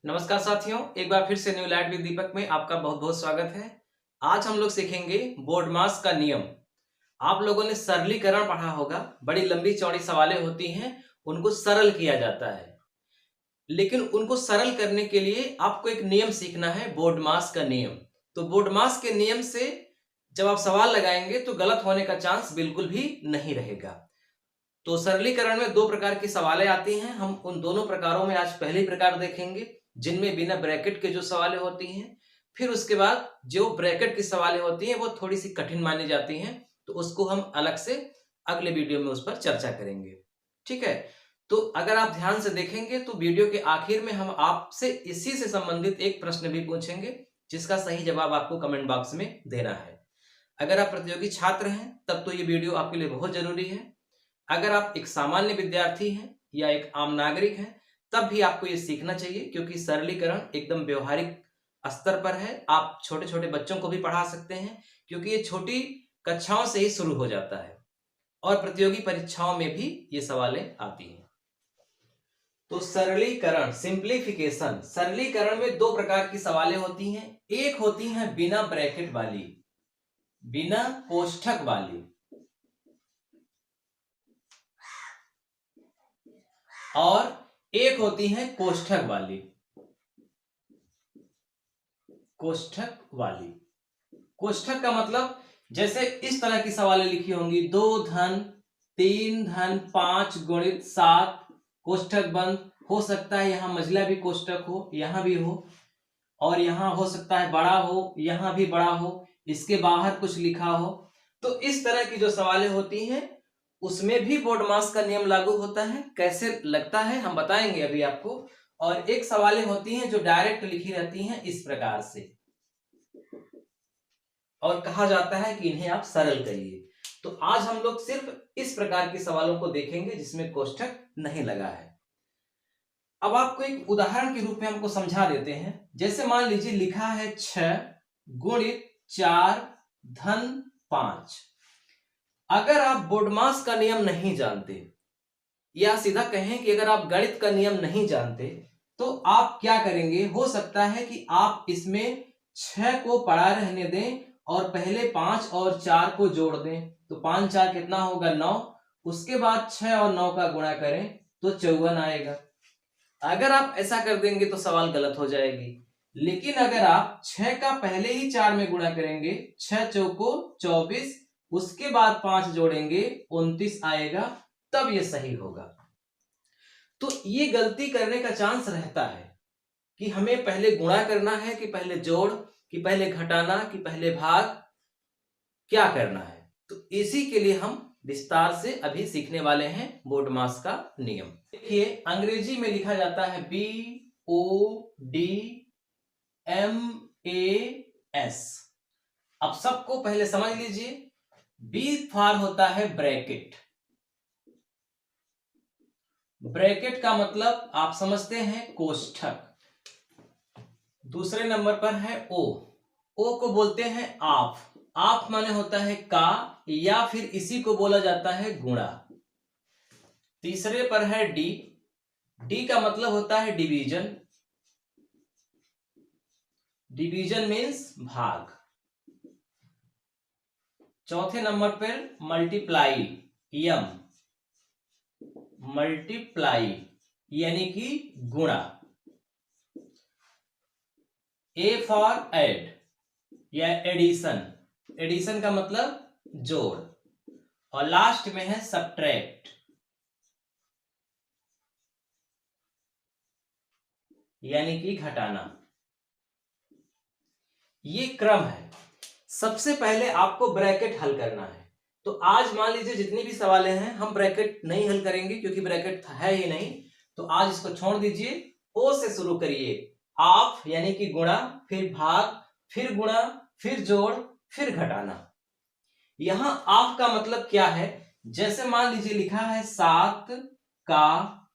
नमस्कार साथियों, एक बार फिर से न्यू लाइट विद दीपक में आपका बहुत बहुत स्वागत है। आज हम लोग सीखेंगे बोर्ड मास का नियम। आप लोगों ने सरलीकरण पढ़ा होगा। बड़ी लंबी चौड़ी सवालें होती हैं, उनको सरल किया जाता है। लेकिन उनको सरल करने के लिए आपको एक नियम सीखना है, बोर्ड मास का नियम। तो बोर्ड मास के नियम से जब आप सवाल लगाएंगे तो गलत होने का चांस बिल्कुल भी नहीं रहेगा। तो सरलीकरण में दो प्रकार की सवालें आती हैं। हम उन दोनों प्रकारों में आज पहली प्रकार देखेंगे, जिनमें बिना ब्रैकेट के जो सवालें होती हैं। फिर उसके बाद जो ब्रैकेट की सवालें होती हैं वो थोड़ी सी कठिन मानी जाती हैं, तो उसको हम अलग से अगले वीडियो में उस पर चर्चा करेंगे। ठीक है, तो अगर आप ध्यान से देखेंगे तो वीडियो के आखिर में हम आपसे इसी से संबंधित एक प्रश्न भी पूछेंगे, जिसका सही जवाब आपको कमेंट बॉक्स में देना है। अगर आप प्रतियोगी छात्र हैं तब तो ये वीडियो आपके लिए बहुत जरूरी है। अगर आप एक सामान्य विद्यार्थी हैं या एक आम नागरिक हैं तब भी आपको ये सीखना चाहिए, क्योंकि सरलीकरण एकदम व्यवहारिक स्तर पर है। आप छोटे छोटे बच्चों को भी पढ़ा सकते हैं, क्योंकि ये छोटी कक्षाओं से ही शुरू हो जाता है और प्रतियोगी परीक्षाओं में भी ये सवालें आती हैं। तो सरलीकरण, सिंप्लीफिकेशन। सरलीकरण में दो प्रकार की सवालें होती हैं। एक होती हैं बिना ब्रैकेट वाली, बिना कोष्ठक वाली, और एक होती है कोष्ठक वाली। कोष्ठक वाली, कोष्ठक का मतलब जैसे इस तरह की सवालें लिखी होंगी, 2 धन 3 धन 5 गुणित 7 कोष्ठक बंद। हो सकता है यहां मझला भी कोष्ठक हो, यहां भी हो, और यहां हो सकता है बड़ा हो, यहां भी बड़ा हो, इसके बाहर कुछ लिखा हो। तो इस तरह की जो सवालें होती हैं उसमें भी बोर्ड मास का नियम लागू होता है। कैसे लगता है हम बताएंगे अभी आपको। और एक सवालें होती हैं जो डायरेक्ट लिखी रहती हैं इस प्रकार से, और कहा जाता है कि इन्हें आप सरल करिए। तो आज हम लोग सिर्फ इस प्रकार के सवालों को देखेंगे जिसमें कोष्ठक नहीं लगा है। अब आपको एक उदाहरण के रूप में हमको समझा देते हैं। जैसे मान लीजिए लिखा है 6 गुणित 4 धन 5। अगर आप बोर्ड मास का नियम नहीं जानते, या सीधा कहें कि अगर आप गणित का नियम नहीं जानते, तो आप क्या करेंगे। हो सकता है कि आप इसमें 6 को पड़ा रहने दें और पहले 5 और 4 को जोड़ दें। तो 5 4 कितना होगा, 9। उसके बाद 6 और 9 का गुणा करें तो 54 आएगा। अगर आप ऐसा कर देंगे तो सवाल गलत हो जाएगी। लेकिन अगर आप 6 का पहले ही 4 में गुणा करेंगे, 6 चौको 24, उसके बाद 5 जोड़ेंगे 29 आएगा, तब ये सही होगा। तो ये गलती करने का चांस रहता है कि हमें पहले गुणा करना है कि पहले जोड़, कि पहले घटाना, कि पहले भाग, क्या करना है। तो इसी के लिए हम विस्तार से अभी सीखने वाले हैं बोर्ड मास का नियम। देखिए अंग्रेजी में लिखा जाता है BODMAS। अब सबको पहले समझ लीजिए, बी फॉर होता है ब्रैकेट। ब्रैकेट का मतलब आप समझते हैं कोष्ठक। दूसरे नंबर पर है ओ। ओ को बोलते हैं ऑफ। ऑफ माने होता है का, या फिर इसी को बोला जाता है गुणा। तीसरे पर है डी। डी का मतलब होता है डिवीजन। डिवीजन मीन्स भाग। चौथे नंबर पर मल्टीप्लाई, यम। मल्टीप्लाई यानी कि गुणा। ए फॉर एड या एडिशन। एडिशन का मतलब जोड़। और लास्ट में है सब्ट्रैक्ट यानी कि घटाना। ये क्रम है। सबसे पहले आपको ब्रैकेट हल करना है। तो आज मान लीजिए जितनी भी सवालें हैं हम ब्रैकेट नहीं हल करेंगे, क्योंकि ब्रैकेट है ही नहीं। तो आज इसको छोड़ दीजिए। ओ से शुरू करिए। ऑफ यानी कि गुणा, फिर भाग, फिर गुणा, फिर जोड़, फिर घटाना। यहां ऑफ का मतलब क्या है। जैसे मान लीजिए लिखा है 7 का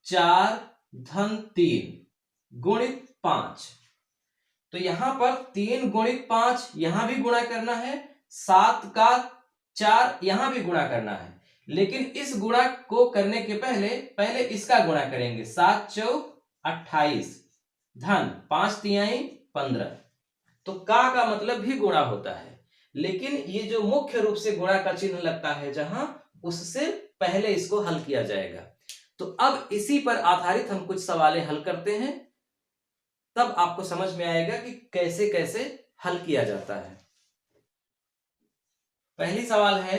4 धन 3 गुणित 5। तो यहां पर 3 गुणित 5 यहां भी गुणा करना है, 7 का 4 यहां भी गुणा करना है। लेकिन इस गुणा को करने के पहले इसका गुणा करेंगे। 7 चौक 28 धन 5 तिहाई 15। तो का मतलब भी गुणा होता है, लेकिन ये जो मुख्य रूप से गुणा का चिन्ह लगता है जहां, उससे पहले इसको हल किया जाएगा। तो अब इसी पर आधारित हम कुछ सवालें हल करते हैं, तब आपको समझ में आएगा कि कैसे कैसे हल किया जाता है। पहली सवाल है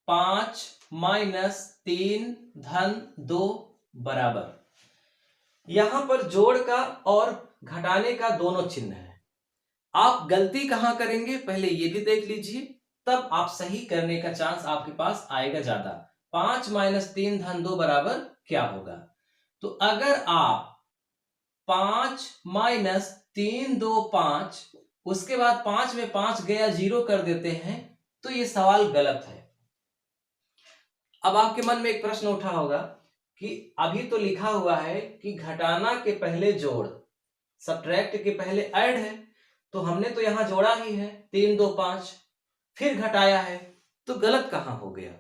5 माइनस 3 धन 2 बराबर। यहां पर जोड़ का और घटाने का दोनों चिन्ह है। आप गलती कहां करेंगे पहले ये भी देख लीजिए, तब आप सही करने का चांस आपके पास आएगा ज्यादा। 5 माइनस 3 धन 2 बराबर क्या होगा? तो अगर आप 5 माइनस 3 2 5, उसके बाद 5 में 5 गया 0 कर देते हैं, तो ये सवाल गलत है। अब आपके मन में एक प्रश्न उठा होगा कि अभी तो लिखा हुआ है कि घटाना के पहले जोड़, सब्ट्रैक्ट के पहले ऐड है, तो हमने तो यहां जोड़ा ही है 3 2 5, फिर घटाया है, तो गलत कहां हो गया?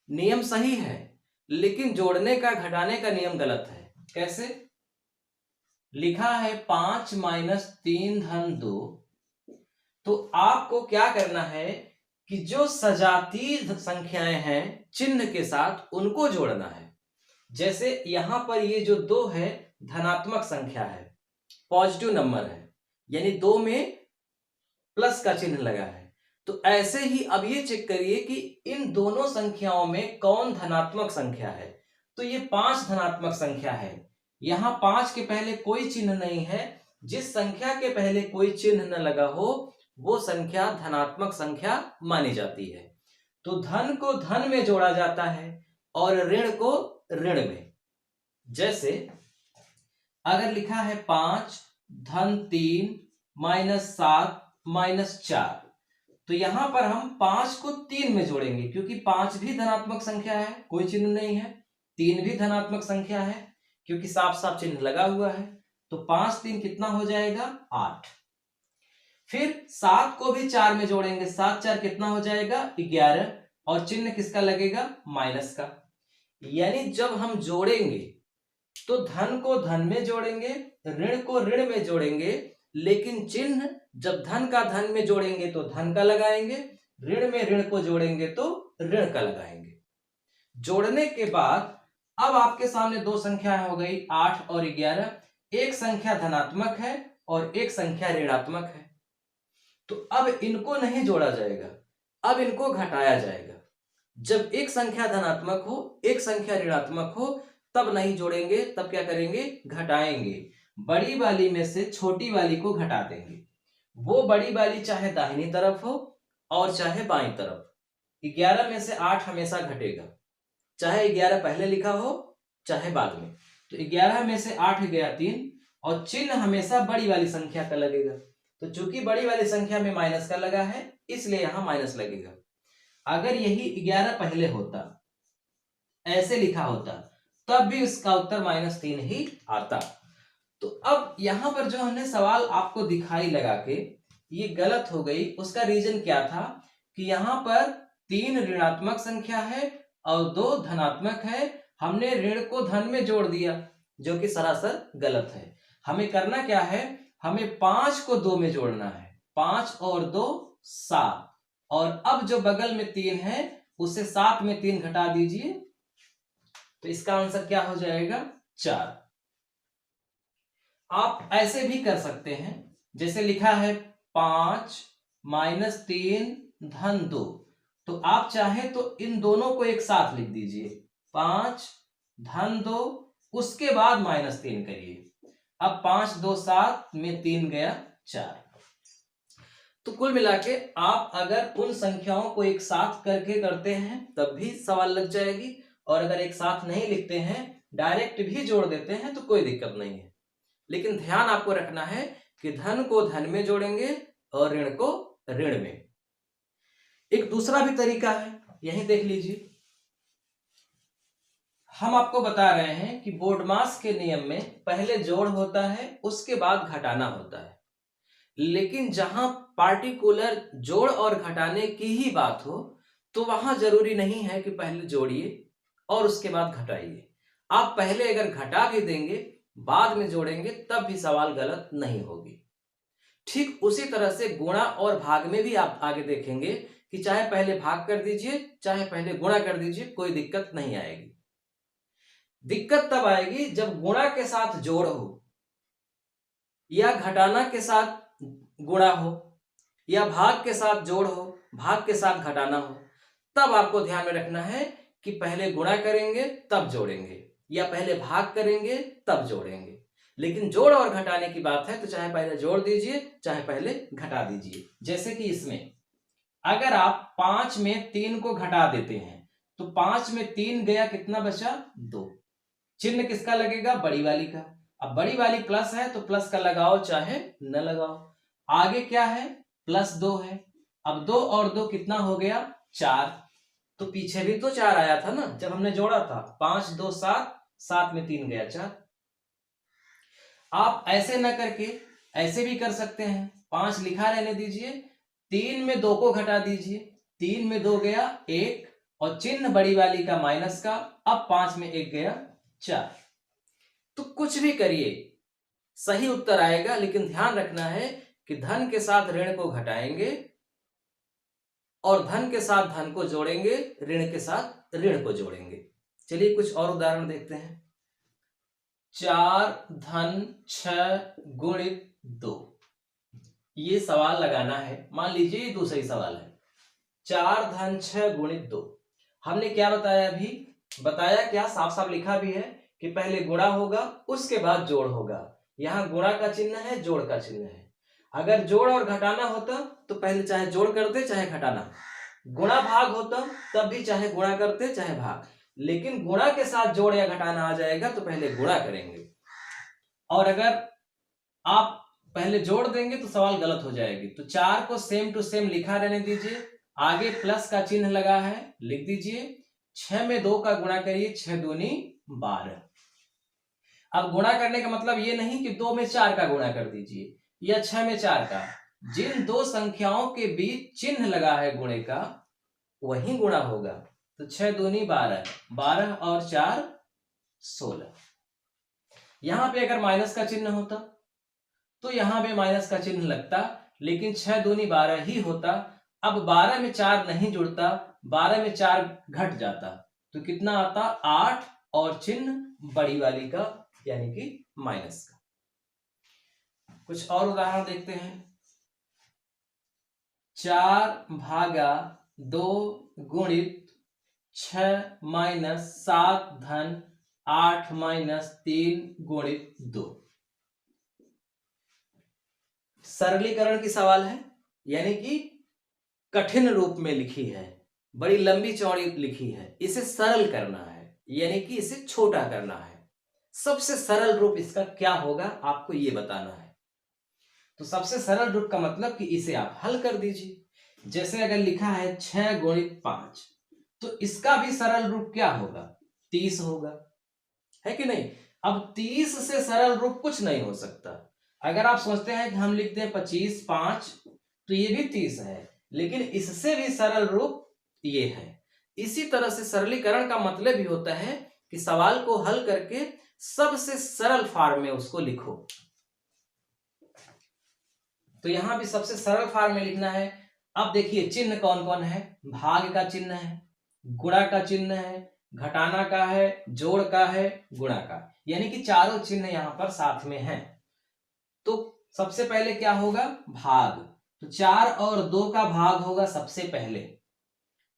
नियम सही है, लेकिन जोड़ने का घटाने का नियम गलत है। कैसे? लिखा है 5 माइनस 3 धन 2, तो आपको क्या करना है कि जो सजातीय संख्याएं हैं चिन्ह के साथ, उनको जोड़ना है। जैसे यहां पर ये जो 2 है धनात्मक संख्या है, पॉजिटिव नंबर है, यानी 2 में प्लस का चिन्ह लगा है। तो ऐसे ही अब ये चेक करिए कि इन दोनों संख्याओं में कौन धनात्मक संख्या है। तो ये 5 धनात्मक संख्या है, यहां 5 के पहले कोई चिन्ह नहीं है। जिस संख्या के पहले कोई चिन्ह न लगा हो वो संख्या धनात्मक संख्या मानी जाती है। तो धन को धन में जोड़ा जाता है और ऋण को ऋण में। जैसे अगर लिखा है 5 धन 3 माइनस 7 माइनस 4, तो यहां पर हम 5 को 3 में जोड़ेंगे, क्योंकि 5 भी धनात्मक संख्या है, कोई चिन्ह नहीं है। 3 भी धनात्मक संख्या है, क्योंकि साफ साफ चिन्ह लगा हुआ है। तो 5 3 कितना हो जाएगा? 8। फिर 7 को भी 4 में जोड़ेंगे, 7 4 कितना हो जाएगा? 11, और चिन्ह किसका लगेगा? माइनस का। यानी जब हम जोड़ेंगे तो धन को धन में जोड़ेंगे, ऋण को ऋण में जोड़ेंगे, लेकिन चिन्ह जब धन का धन में जोड़ेंगे तो धन का लगाएंगे, ऋण में ऋण को जोड़ेंगे तो ऋण का लगाएंगे। जोड़ने के बाद अब आपके सामने दो संख्याएं हो गई 8 और 11। एक संख्या धनात्मक है और एक संख्या ऋणात्मक है। तो अब इनको नहीं जोड़ा जाएगा, अब इनको घटाया जाएगा। जब एक संख्या धनात्मक हो, एक संख्या ऋणात्मक हो, तब नहीं जोड़ेंगे, तब क्या करेंगे? घटाएंगे। बड़ी वाली में से छोटी वाली को घटा देंगे। वो बड़ी वाली चाहे दाहिनी तरफ हो और चाहे बाईं तरफ। 11 में से 8 हमेशा घटेगा, चाहे 11 पहले लिखा हो चाहे बाद में। तो 11 में से 8 गया 3, और चिन्ह हमेशा बड़ी वाली संख्या का लगेगा। तो चूंकि बड़ी वाली संख्या में माइनस का लगा है, इसलिए यहां माइनस लगेगा। अगर यही 11 पहले होता, ऐसे लिखा होता, तब भी उसका उत्तर -3 ही आता। तो अब यहां पर जो हमने सवाल आपको दिखाई लगा के ये गलत हो गई, उसका रीजन क्या था कि यहां पर 3 ऋणात्मक संख्या है और 2 धनात्मक है। हमने ऋण को धन में जोड़ दिया, जो कि सरासर गलत है। हमें करना क्या है? हमें 5 को 2 में जोड़ना है। 5 और 2 7, और अब जो बगल में 3 है उसे 7 में 3 घटा दीजिए, तो इसका आंसर क्या हो जाएगा? 4। आप ऐसे भी कर सकते हैं, जैसे लिखा है 5 माइनस 3 धन 2, तो आप चाहे तो इन दोनों को एक साथ लिख दीजिए, 5 धन 2, उसके बाद -3 करिए। अब 5 2 7 में 3 गया 4। तो कुल मिला के आप अगर उन संख्याओं को एक साथ करके करते हैं तब भी सवाल लग जाएगी, और अगर एक साथ नहीं लिखते हैं, डायरेक्ट भी जोड़ देते हैं, तो कोई दिक्कत नहीं है। लेकिन ध्यान आपको रखना है कि धन को धन में जोड़ेंगे और ऋण को ऋण में। एक दूसरा भी तरीका है, यही देख लीजिए। हम आपको बता रहे हैं कि बोर्डमास के नियम में पहले जोड़ होता है, उसके बाद घटाना होता है। लेकिन जहां पार्टिकुलर जोड़ और घटाने की ही बात हो, तो वहां जरूरी नहीं है कि पहले जोड़िए और उसके बाद घटाइए। आप पहले अगर घटा भी देंगे बाद में जोड़ेंगे तब भी सवाल गलत नहीं होगी। ठीक उसी तरह से गुणा और भाग में भी आप आगे देखेंगे कि चाहे पहले भाग कर दीजिए चाहे पहले गुणा कर दीजिए, कोई दिक्कत नहीं आएगी। दिक्कत तब आएगी जब गुणा के साथ जोड़ हो, या घटाना के साथ गुणा हो, या भाग के साथ जोड़ हो, भाग के साथ घटाना हो। तब आपको ध्यान में रखना है कि पहले गुणा करेंगे तब जोड़ेंगे, या पहले भाग करेंगे तब जोड़ेंगे। लेकिन जोड़ और घटाने की बात है तो चाहे पहले जोड़ दीजिए चाहे पहले घटा दीजिए। जैसे कि इसमें अगर आप 5 में 3 को घटा देते हैं तो 5 में 3 गया, कितना बचा? 2। चिन्ह किसका लगेगा? बड़ी वाली का। अब बड़ी वाली प्लस है तो प्लस का लगाओ चाहे न लगाओ। आगे क्या है? +2 है। अब 2 और 2 कितना हो गया? 4। तो पीछे भी तो 4 आया था ना जब हमने जोड़ा था। 5 2 7, 7 में 3 गया 4। आप ऐसे न करके ऐसे भी कर सकते हैं। 5 लिखा रहने दीजिए, 3 में 2 को घटा दीजिए, 3 में 2 गया 1 और चिन्ह बड़ी वाली का माइनस का। अब 5 में 1 गया 4। तो कुछ भी करिए सही उत्तर आएगा, लेकिन ध्यान रखना है कि धन के साथ ऋण को घटाएंगे और धन के साथ धन को जोड़ेंगे, ऋण के साथ ऋण को जोड़ेंगे। चलिए कुछ और उदाहरण देखते हैं। 4 धन 6 गुणित 2, ये सवाल लगाना है। मान लीजिए ये दूसरी सवाल है। 4 धन 6 गुणित 2, हमने क्या बताया? अभी बताया क्या? साफ साफ लिखा भी है कि पहले गुणा होगा उसके बाद जोड़ होगा। यहां गुणा का चिन्ह है, जोड़ का चिन्ह है। अगर जोड़ और घटाना होता तो पहले चाहे जोड़ करते चाहे घटाना, गुणा भाग होता तब भी चाहे गुणा करते चाहे भाग, लेकिन गुणा के साथ जोड़ या घटाना आ जाएगा तो पहले गुणा करेंगे। और अगर आप पहले जोड़ देंगे तो सवाल गलत हो जाएगी। तो 4 को सेम टू सेम लिखा रहने दीजिए, आगे प्लस का चिन्ह लगा है, लिख दीजिए। 6 में 2 का गुणा करिए, 6 दूनी 12। अब गुणा करने का मतलब ये नहीं कि 2 में 4 का गुणा कर दीजिए या 6 में 4 का। जिन दो संख्याओं के बीच चिन्ह लगा है गुणे का वही गुणा होगा। तो 6 दूनी 12, 12 और 4 16। यहां पे अगर माइनस का चिन्ह होता तो यहां पे माइनस का चिन्ह लगता, लेकिन 6 दूनी 12 ही होता। अब 12 में 4 नहीं जुड़ता, 12 में 4 घट जाता, तो कितना आता? 8 और चिन्ह बड़ी वाली का यानी कि माइनस का। कुछ और उदाहरण देखते हैं। 4 भागा 2 गुणित 6 माइनस 7 धन 8 माइनस 3 गुणित 2। सरलीकरण की सवाल है, यानी कि कठिन रूप में लिखी है, बड़ी लंबी चौड़ी लिखी है। इसे सरल करना है, यानी कि इसे छोटा करना है। सबसे सरल रूप इसका क्या होगा आपको ये बताना है। तो सबसे सरल रूप का मतलब कि इसे आप हल कर दीजिए। जैसे अगर लिखा है 6 गुणित 5, तो इसका भी सरल रूप क्या होगा? 30 होगा, है कि नहीं? अब 30 से सरल रूप कुछ नहीं हो सकता। अगर आप सोचते हैं कि हम लिखते हैं 25 5, तो ये भी 30 है, लेकिन इससे भी सरल रूप ये है। इसी तरह से सरलीकरण का मतलब भी होता है कि सवाल को हल करके सबसे सरल फॉर्म में उसको लिखो। तो यहां भी सबसे सरल फॉर्म में लिखना है। अब देखिए चिन्ह कौन कौन है? भाग का चिन्ह है, गुणा का चिन्ह है, घटाना का है, जोड़ का है, गुणा का, यानी कि चारों चिन्ह यहां पर साथ में हैं। तो सबसे पहले क्या होगा? भाग। तो 4 और 2 का भाग होगा सबसे पहले,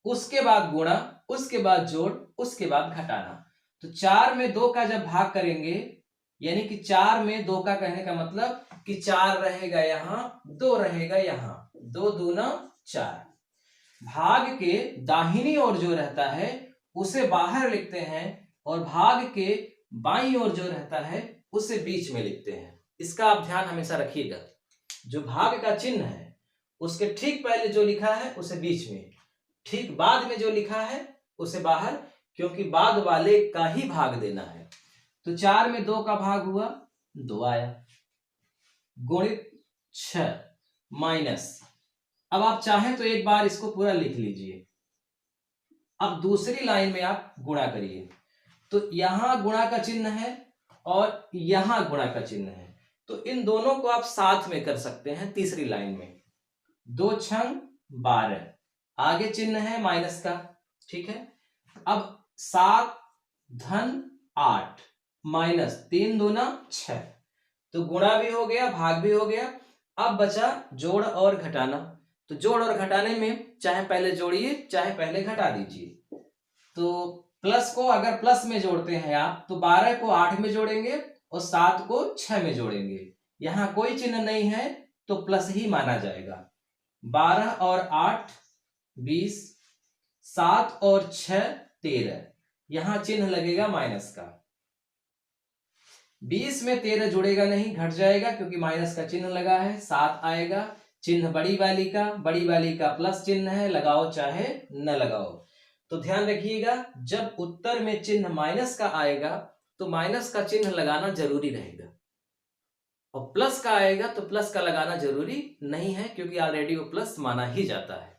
उसके बाद गुणा, उसके बाद जोड़, उसके बाद घटाना। तो 4 में 2 का जब भाग करेंगे, यानी कि 4 में 2 का कहने का मतलब कि 4 रहेगा यहां, 2 रहेगा यहां, 2 दूना 4। भाग के दाहिनी ओर जो रहता है उसे बाहर लिखते हैं और भाग के बाईं ओर जो रहता है उसे बीच में लिखते हैं। इसका आप ध्यान हमेशा रखिएगा। जो भाग का चिन्ह है उसके ठीक पहले जो लिखा है उसे बीच में, ठीक बाद में जो लिखा है उसे बाहर, क्योंकि बाद वाले का ही भाग देना है। तो 4 में 2 का भाग हुआ, 2 आया, गुणित 6 माइनस। अब आप चाहें तो एक बार इसको पूरा लिख लीजिए। अब दूसरी लाइन में आप गुणा करिए। तो यहां गुणा का चिन्ह है और यहां गुणा का चिन्ह है, तो इन दोनों को आप साथ में कर सकते हैं तीसरी लाइन में। 2 छंग 12, आगे चिन्ह है माइनस का, ठीक है। अब 7 धन 8 माइनस 3 दूना 6, तो गुणा भी हो गया भाग भी हो गया। अब बचा जोड़ और घटाना, तो जोड़ और घटाने में चाहे पहले जोड़िए चाहे पहले घटा दीजिए। तो प्लस को अगर प्लस में जोड़ते हैं आप तो 12 को 8 में जोड़ेंगे और 7 को 6 में जोड़ेंगे। यहां कोई चिन्ह नहीं है तो प्लस ही माना जाएगा। 12 और 8 20, 7 और 6 13, यहां चिन्ह लगेगा माइनस का। 20 में 13 जुड़ेगा नहीं, घट जाएगा क्योंकि माइनस का चिन्ह लगा है। 7 आएगा, चिन्ह बड़ी वाली का प्लस चिन्ह है, लगाओ चाहे न लगाओ। तो ध्यान रखिएगा, जब उत्तर में चिन्ह माइनस का आएगा तो माइनस का चिन्ह लगाना जरूरी रहेगा, और प्लस का आएगा तो प्लस का लगाना जरूरी नहीं है क्योंकि ऑलरेडी वो प्लस माना ही जाता है।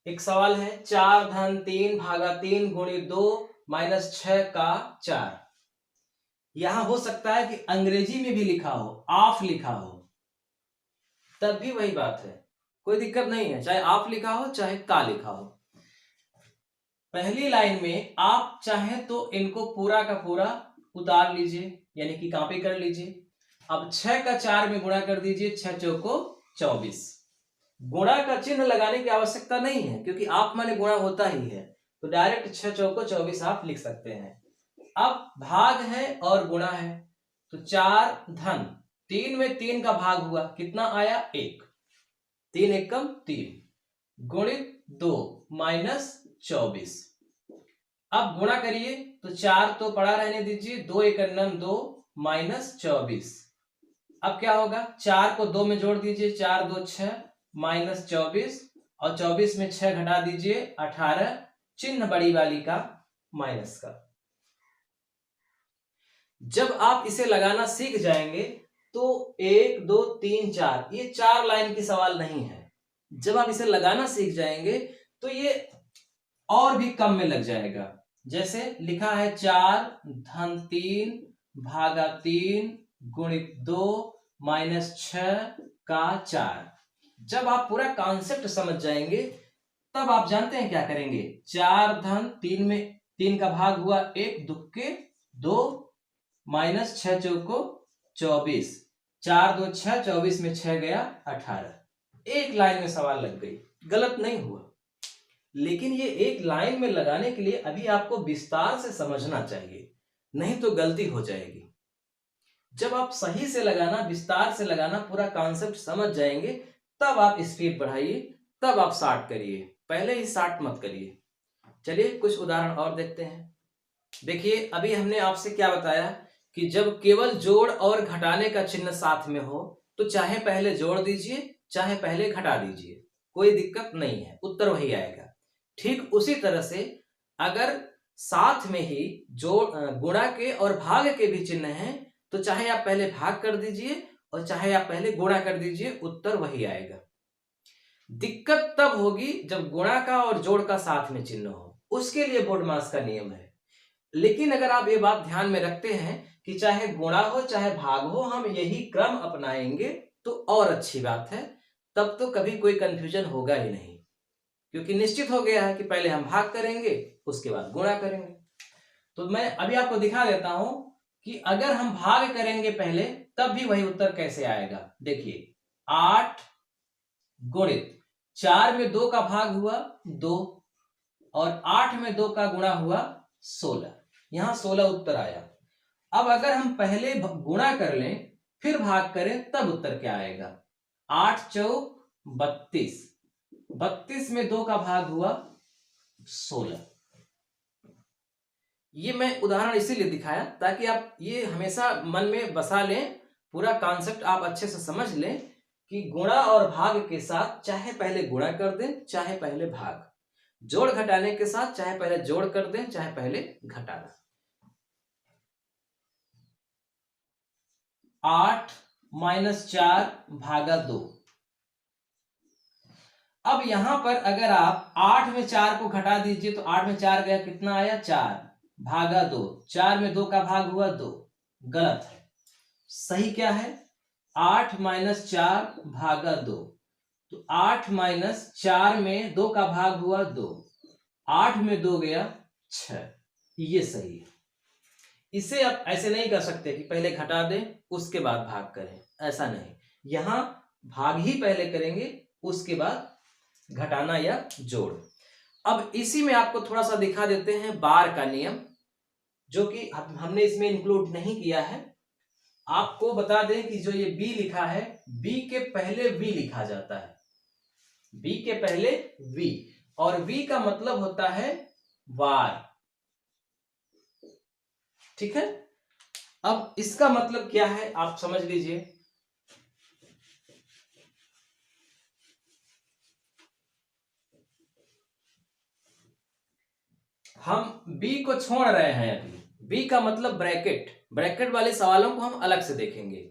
एक सवाल है 4 धन 3 भागा 3 गुणित 2 माइनस 6 का 4। यहां हो सकता है कि अंग्रेजी में भी लिखा हो, ऑफ लिखा हो, तब भी वही बात है, कोई दिक्कत नहीं है, चाहे ऑफ लिखा हो चाहे का लिखा हो। पहली लाइन में आप चाहें तो इनको पूरा का पूरा उतार लीजिए, यानी कि कॉपी कर लीजिए। अब 6 का 4 में गुणा कर दीजिए, 6 चौको 24। गुणा का चिन्ह लगाने की आवश्यकता नहीं है क्योंकि आप माने गुणा होता ही है, तो डायरेक्ट 6 चौको 24 आप लिख सकते हैं। अब भाग है और गुणा है, तो 4 धन 3 में 3 का भाग हुआ, कितना आया 1, 3 एकम 3 गुणित 2 माइनस 24। अब गुणा करिए तो 4 तो पड़ा रहने दीजिए, 2 एकम 2 माइनस 24। अब क्या होगा, 4 को 2 में जोड़ दीजिए, 4 2 6 माइनस 24, और 24 में 6 घटा दीजिए 18, चिन्ह बड़ी वाली का माइनस का। जब आप इसे लगाना सीख जाएंगे तो 1 2 3 4 ये 4 लाइन की सवाल नहीं है। जब आप इसे लगाना सीख जाएंगे तो ये और भी कम में लग जाएगा। जैसे लिखा है 4 धन 3 भागा 3 गुणित 2 माइनस 6 का 4। जब आप पूरा कॉन्सेप्ट समझ जाएंगे तब आप जानते हैं क्या करेंगे, 4 धन 3 में 3 का भाग हुआ 1 दुक्के 2 माइनस 6 चौको 24, 4 2 6, 24 में 6 गया 18। एक लाइन में सवाल लग गई, गलत नहीं हुआ, लेकिन ये एक लाइन में लगाने के लिए अभी आपको विस्तार से समझना चाहिए, नहीं तो गलती हो जाएगी। जब आप सही से लगाना, विस्तार से लगाना, पूरा कॉन्सेप्ट समझ जाएंगे तब आप स्पीड बढ़ाइए, तब आप शॉर्ट करिए, पहले ही शॉर्ट मत करिए। चलिए कुछ उदाहरण और देखते हैं। देखिए अभी हमने आपसे क्या बताया कि जब केवल जोड़ और घटाने का चिन्ह साथ में हो तो चाहे पहले जोड़ दीजिए चाहे पहले घटा दीजिए, कोई दिक्कत नहीं है, उत्तर वही आएगा। ठीक उसी तरह से अगर साथ में ही जोड़ गुणा के और भाग के भी चिन्ह हैं तो चाहे आप पहले भाग कर दीजिए और चाहे आप पहले गुणा कर दीजिए, उत्तर वही आएगा। दिक्कत तब होगी जब गुणा का और जोड़ का साथ में चिन्ह हो, उसके लिए बोर्डमास का नियम है। लेकिन अगर आप ये बात ध्यान में रखते हैं कि चाहे गुणा हो चाहे भाग हो हम यही क्रम अपनाएंगे तो और अच्छी बात है, तब तो कभी कोई कंफ्यूजन होगा ही नहीं, क्योंकि निश्चित हो गया है कि पहले हम भाग करेंगे उसके बाद गुणा करेंगे। तो मैं अभी आपको दिखा देता हूं कि अगर हम भाग करेंगे पहले तब भी वही उत्तर कैसे आएगा। देखिए 8 गुणित 4 में 2 का भाग हुआ 2 और 8 में 2 का गुणा हुआ 16, यहां 16 उत्तर आया। अब अगर हम पहले गुणा कर लें फिर भाग करें तब उत्तर क्या आएगा, 8 चौक 32, 32 में 2 का भाग हुआ 16। ये मैं उदाहरण इसीलिए दिखाया ताकि आप ये हमेशा मन में बसा लें, पूरा कॉन्सेप्ट आप अच्छे से समझ लें कि गुणा और भाग के साथ चाहे पहले गुणा कर दें चाहे पहले भाग, जोड़ घटाने के साथ चाहे पहले जोड़ कर दें चाहे पहले घटा दें। 8 माइनस 4 भागा 2। अब यहां पर अगर आप 8 में 4 को घटा दीजिए तो 8 में 4 गया, कितना आया 4 भागा 2, 4 में 2 का भाग हुआ 2 गलत है। सही क्या है? 8 माइनस 4 भागा 2। तो 8 माइनस 4 में 2 का भाग हुआ 2, 8 में 2 गया 6, ये सही है। इसे आप ऐसे नहीं कर सकते कि पहले घटा दें उसके बाद भाग करें, ऐसा नहीं। यहां भाग ही पहले करेंगे, उसके बाद घटाना या जोड़। अब इसी में आपको थोड़ा सा दिखा देते हैं बार का नियम, जो कि हमने इसमें इंक्लूड नहीं किया है। आपको बता दें कि जो ये बी लिखा है, बी के पहले वी लिखा जाता है, बी के पहले वी, और वी का मतलब होता है बार। ठीक है, अब इसका मतलब क्या है आप समझ लीजिए। हम बी को छोड़ रहे हैं अभी, बी का मतलब ब्रैकेट, ब्रैकेट वाले सवालों को हम अलग से देखेंगे।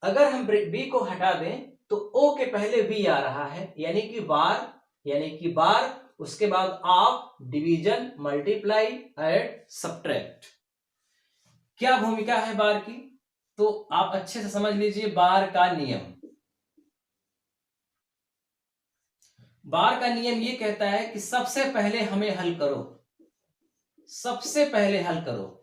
अगर हम बी को हटा दें तो ओ के पहले वी आ रहा है, यानी कि बार, यानी कि बार, उसके बाद of, division, multiply, add, subtract. क्या भूमिका है बार की, तो आप अच्छे से समझ लीजिए बार का नियम। बार का नियम ये कहता है कि सबसे पहले हमें हल करो, सबसे पहले हल करो,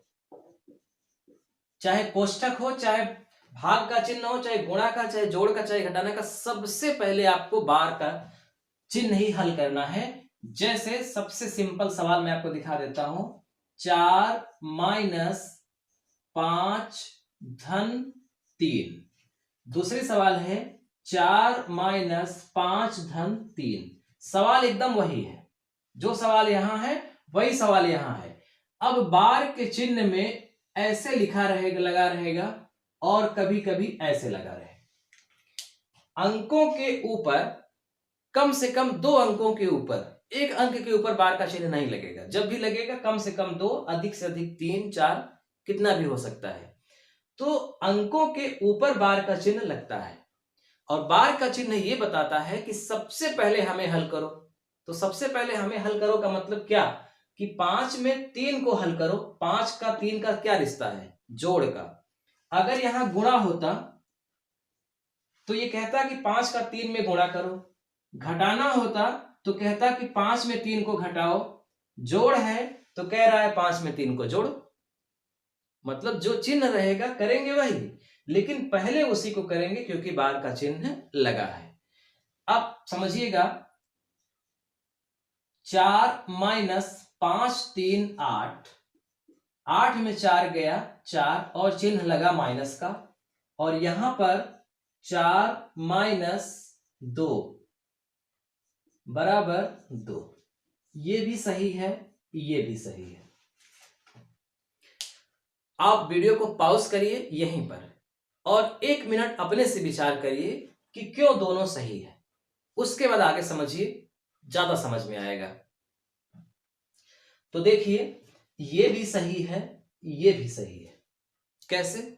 चाहे कोष्ठक हो, चाहे भाग का चिन्ह हो, चाहे गुणा का, चाहे जोड़ का, चाहे घटाना का, सबसे पहले आपको बार का चिन्ह ही हल करना है। जैसे सबसे सिंपल सवाल मैं आपको दिखा देता हूं, 4 माइनस 5 धन 3। दूसरी सवाल है 4 माइनस 5 धन 3। सवाल एकदम वही है, जो सवाल यहां है वही सवाल यहां है। अब बार के चिन्ह में ऐसे लिखा रहेगा, लगा रहेगा, और कभी कभी ऐसे लगा रहेगा। अंकों के ऊपर कम से कम 2 अंकों के ऊपर, 1 अंक के ऊपर बार का चिन्ह नहीं लगेगा। जब भी लगेगा कम से कम 2, अधिक से अधिक 3, 4, कितना भी हो सकता है। तो अंकों के ऊपर बार का चिन्ह लगता है, और बार का चिन्ह ये बताता है कि सबसे पहले हमें हल करो। तो सबसे पहले हमें हल करो का मतलब क्या, कि 5 में 3 को हल करो। 5 का 3 का क्या रिश्ता है, जोड़ का। अगर यहां गुणा होता तो ये कहता कि 5 का 3 में गुणा करो, घटाना होता तो कहता कि 5 में 3 को घटाओ, जोड़ है तो कह रहा है 5 में 3 को जोड़ो। मतलब जो चिन्ह रहेगा करेंगे वही, लेकिन पहले उसी को करेंगे क्योंकि बार का चिन्ह लगा है। अब समझिएगा, 4 माइनस 5 3 8, 8 में 4 गया 4, और चिन्ह लगा माइनस का, और यहां पर 4 माइनस 2 बराबर 2। ये भी सही है, ये भी सही है। आप वीडियो को पॉज करिए यहीं पर, और 1 मिनट अपने से विचार करिए कि क्यों दोनों सही है। उसके बाद आगे समझिए, ज्यादा समझ में आएगा। तो देखिए, ये भी सही है, ये भी सही है। कैसे?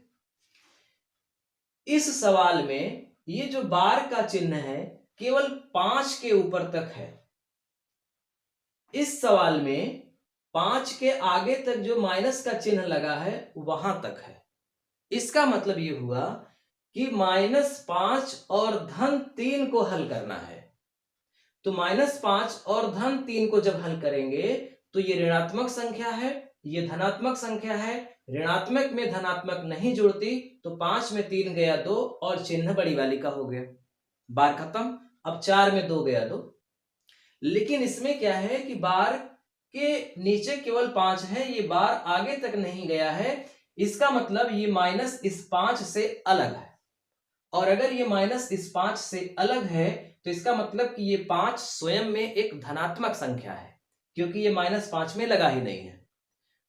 इस सवाल में ये जो बार का चिन्ह है केवल 5 के ऊपर तक है। इस सवाल में 5 के आगे तक जो माइनस का चिन्ह लगा है वहां तक है। इसका मतलब ये हुआ कि -5 और -3 को हल करना है। तो -5 और -3 को जब हल करेंगे तो ये ऋणात्मक संख्या है, ये धनात्मक संख्या है, ऋणात्मक में धनात्मक नहीं जुड़ती, तो 5 में 3 गया 2, और चिन्ह बड़ी वाली का हो गया, बार खत्म। अब 4 में 2 गया 2। लेकिन इसमें क्या है कि बार के नीचे केवल 5 है, ये बार आगे तक नहीं गया है। इसका मतलब ये माइनस इस 5 से अलग है, और अगर ये माइनस इस 5 से अलग है तो इसका मतलब कि ये 5 स्वयं में एक धनात्मक संख्या है, क्योंकि ये -5 में लगा ही नहीं है।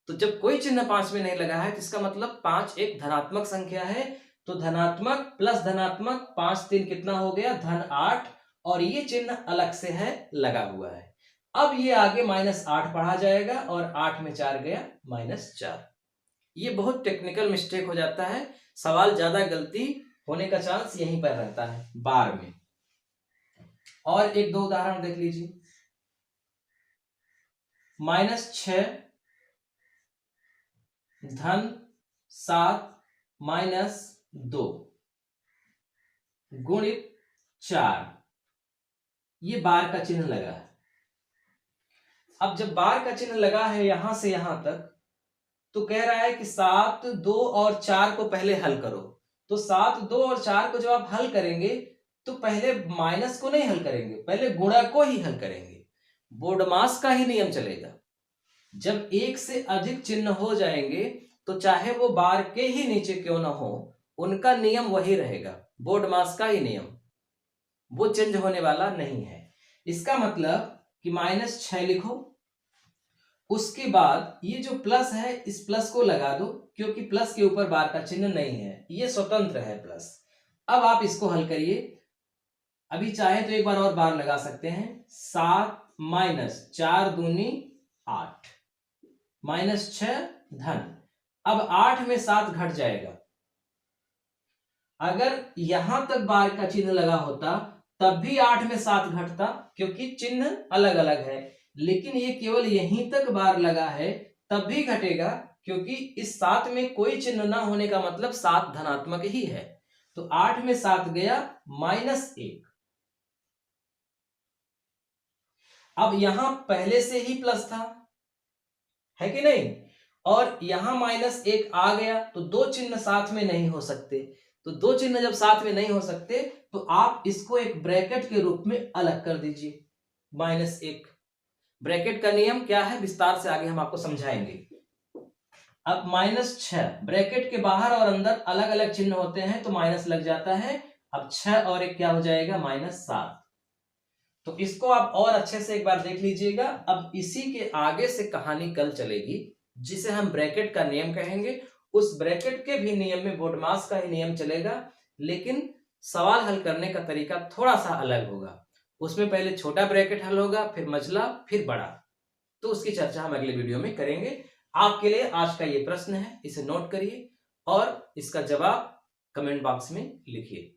तो जब कोई चिन्ह 5 में नहीं लगा है तो इसका मतलब 5 एक धनात्मक संख्या है। तो धनात्मक प्लस धनात्मक 5 3 कितना हो गया, धन 8, और ये चिन्ह अलग से है, लगा हुआ है। अब ये आगे -8 पढ़ा जाएगा, और 8 में 4 गया -4। ये बहुत टेक्निकल मिस्टेक हो जाता है, सवाल ज्यादा गलती होने का चांस यहीं पर रहता है बार में। और 1-2 उदाहरण देख लीजिए। -6 धन 7 -2 गुणित 4, ये बार का चिन्ह लगा है। अब जब बार का चिन्ह लगा है यहां से यहां तक, तो कह रहा है कि 7, 2 और 4 को पहले हल करो। तो 7, 2 और 4 को जब आप हल करेंगे तो पहले माइनस को नहीं हल करेंगे, पहले गुणा को ही हल करेंगे। बोर्डमास का ही नियम चलेगा। जब एक से अधिक चिन्ह हो जाएंगे तो चाहे वो बार के ही नीचे क्यों ना हो, उनका नियम वही रहेगा, बोर्डमास का ही नियम, वो चेंज होने वाला नहीं है। इसका मतलब कि -6 लिखो, उसके बाद ये जो प्लस है इस प्लस को लगा दो, क्योंकि प्लस के ऊपर बार का चिन्ह नहीं है, ये स्वतंत्र है प्लस। अब आप इसको हल करिए। अभी चाहे तो एक बार और बार लगा सकते हैं। 7 - 4 दूनी 8 -6 धन। अब 8 में 7 घट जाएगा। अगर यहां तक बार का चिन्ह लगा होता तब भी 8 में 7 घटता, क्योंकि चिन्ह अलग अलग है। लेकिन ये केवल यहीं तक बार लगा है, तब भी घटेगा, क्योंकि इस 7 में कोई चिन्ह ना होने का मतलब 7 धनात्मक ही है। तो 8 में 7 गया -1। अब यहां पहले से ही प्लस था, है कि नहीं, और यहां -1 आ गया, तो दो चिन्ह साथ में नहीं हो सकते। तो दो चिन्ह जब साथ में नहीं हो सकते तो आप इसको एक ब्रैकेट के रूप में अलग कर दीजिए, -1। ब्रैकेट का नियम क्या है, विस्तार से आगे हम आपको समझाएंगे। अब -6, ब्रैकेट के बाहर और अंदर अलग अलग चिन्ह होते हैं तो माइनस लग जाता है। अब 6 और 1 क्या हो जाएगा, -7। तो इसको आप और अच्छे से एक बार देख लीजिएगा। अब इसी के आगे से कहानी कल चलेगी, जिसे हम ब्रैकेट का नियम कहेंगे। उस ब्रैकेट के भी नियम में बोर्डमास का ही नियम चलेगा, लेकिन सवाल हल करने का तरीका थोड़ा सा अलग होगा। उसमें पहले छोटा ब्रैकेट हल होगा, फिर मझला, फिर बड़ा। तो उसकी चर्चा हम अगले वीडियो में करेंगे। आपके लिए आज का ये प्रश्न है, इसे नोट करिए और इसका जवाब कमेंट बॉक्स में लिखिए।